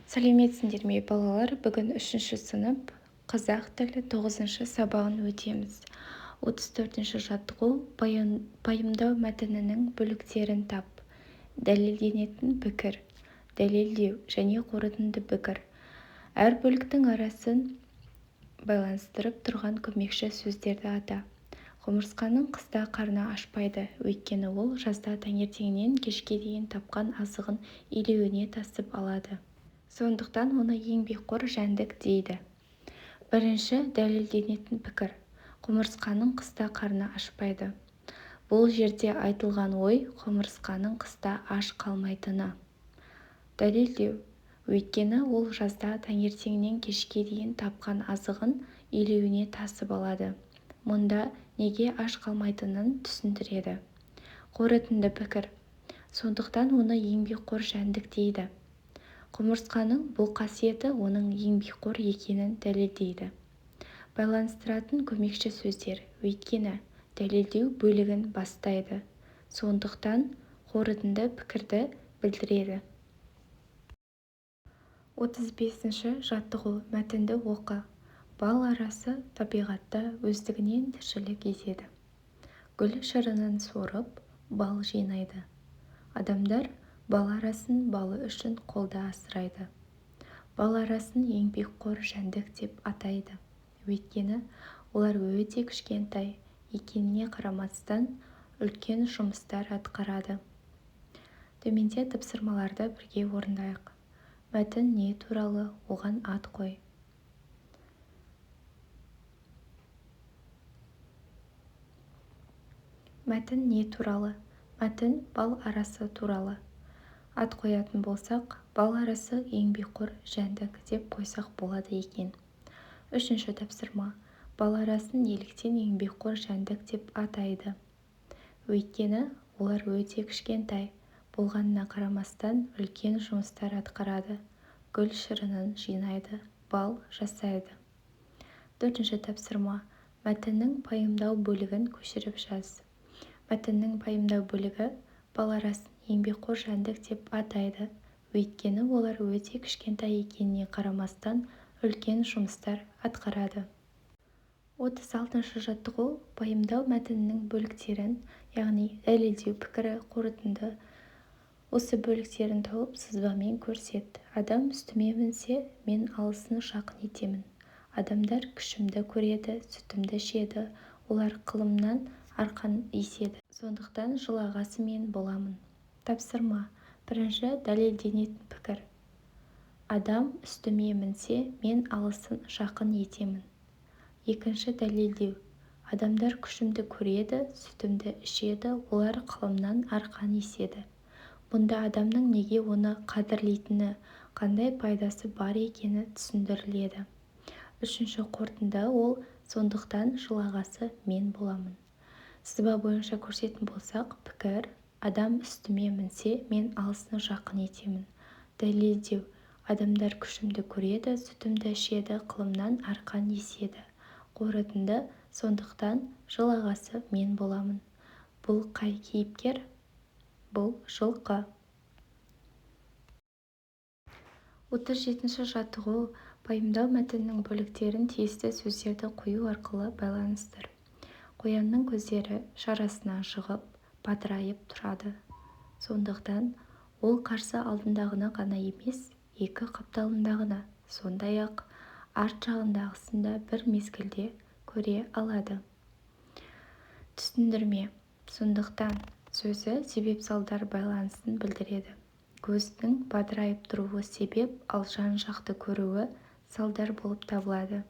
Сәлеметсіңдер ме балалар? Бүгін 3-ші сынып қазақ тілі 9-шы сабағын өтеміз. 34-ші жаттығу пайымдау мәтінінің бөліктерін тап. Дәлелденетін пікір, дәлелдеу және қорытынды пікір. Әр бөліктің арасын байланыстырып тұрған көмекші сөздерді ата. Құмырсқаның қыста қарны ашпайды, өйткені ол жазда таңертеңнен кешке дейін тапқан азығын илеуіне тасып алады. Сондықтан оны еңбекқор жәндік дейді. Бірінші, дәлелденетін пікір. Құмырсқаның қыста қарны ашпайды. Бұл жерде айтылған ой құмырсқаның қыста аш қалмайтыны. Дәлелдеу. Өйткені ол жазда таңертеңнен кешке дейін тапқан азығын илеуіне тасып алады. Мұнда неге аш қалмайтынын түсіндіреді. Қорытынды пікір. Сондықтан оны еңбекқор жәндік дейді. Құмырсқаның бұл қасиеті оның еңбекқор екенін дәлелдейді. Байланыстыратын көмекші сөздер, өйткені дәлелдеу бөлігін бастайды. Сондықтан қорытынды пікірді білдіреді. 35-ші жаттығу мәтінді оқы. Бал арасы табиғатта өздігінен тіршілік етеді. Гүл шырынын сорып, бал жинайды. Адамдар бал арасын балы үшін қолда асырайды. Бал арасын еңбекқор жәндік деп атайды. Өйткені олар өте кішкентай екеніне қарамастан үлкен жұмыстар атқарады. Төменде тапсырмаларды бірге орындайық. Мәтін не туралы, оған ат қой. Мәтін не туралы? Мәтін бал арасы туралы. Ат қоятын болсақ, бал арасы еңбекқор жәндік деп қойсақ болады екен. Үшінші тапсырма. Бал арасын неліктен еңбекқор жәндік деп атайды? Өйткені олар өте кішкентай болғанына қарамастан үлкен жұмыстар атқарады. Гүл шырынын жинайды, бал жасайды. Төртінші тапсырма. Мәтіннің пайымдау бөлігін көшіріп жаз. Мәтіннің пайымдау бөлігі бал арасын еңбекқор жәндік деп атайды. Өйткені олар өте кішкентай екеніне қарамастан үлкен жұмыстар атқарады. 36-шы жаттығу пайымдау мәтінінің бөліктерін, яғни дәлелдеу пікірі, қорытынды. Осы бөліктерін тауып сызбамен көрсет. Адам үстіме мінсе, мен алысын жақын етемін. Адамдар күшімді көреді, сүтімді ішеді, олар қылымнан арқан еседі. Сондықтан жылағасы мен боламын. Тапсырма. Бірінші, дәлелденетін пікір. Адам үстіме мінсе, мен алысын жақын етемін. Екінші, дәлелдеу. Адамдар күшімді көреді, сүтімді ішеді, олар қылымнан арқан еседі. Мұнда адамның неге оны қадірлейтіні, қандай пайдасы бар екені түсіндіріледі. Үшінші, қорытынды, ол сондықтан жылағасы мен боламын. Сызба бойынша көрсететін болсақ, пікір. Адам үстіме мінсе, мен алысын жақын етемін. Дәлелдеу. Адамдар күшімді көреді, сүтімді ішеді, қылымнан арқан еседі. Қорытынды, сондықтан жылағасы мен боламын. Бұл қай кейіпкер? Бұл жылқы. 37-ші жаттығу пайымдау мәтіннің бөліктерін тиісті сөздерді қою арқылы байланыстыр. Қоянның көздері шарасына жығып, бадырайып тұрады. Сондықтан ол қарсы алдындағыны ғана емес, екі қапталындағыны, сондай-ақ арт жағындағысын да бір мезгілде көре алады. Түсіндірме. Сондықтан сөзі себеп-салдар байланысын білдіреді. Көздің бадырайып тұруы себеп, ал жан-жақты көруі салдар болып табылады.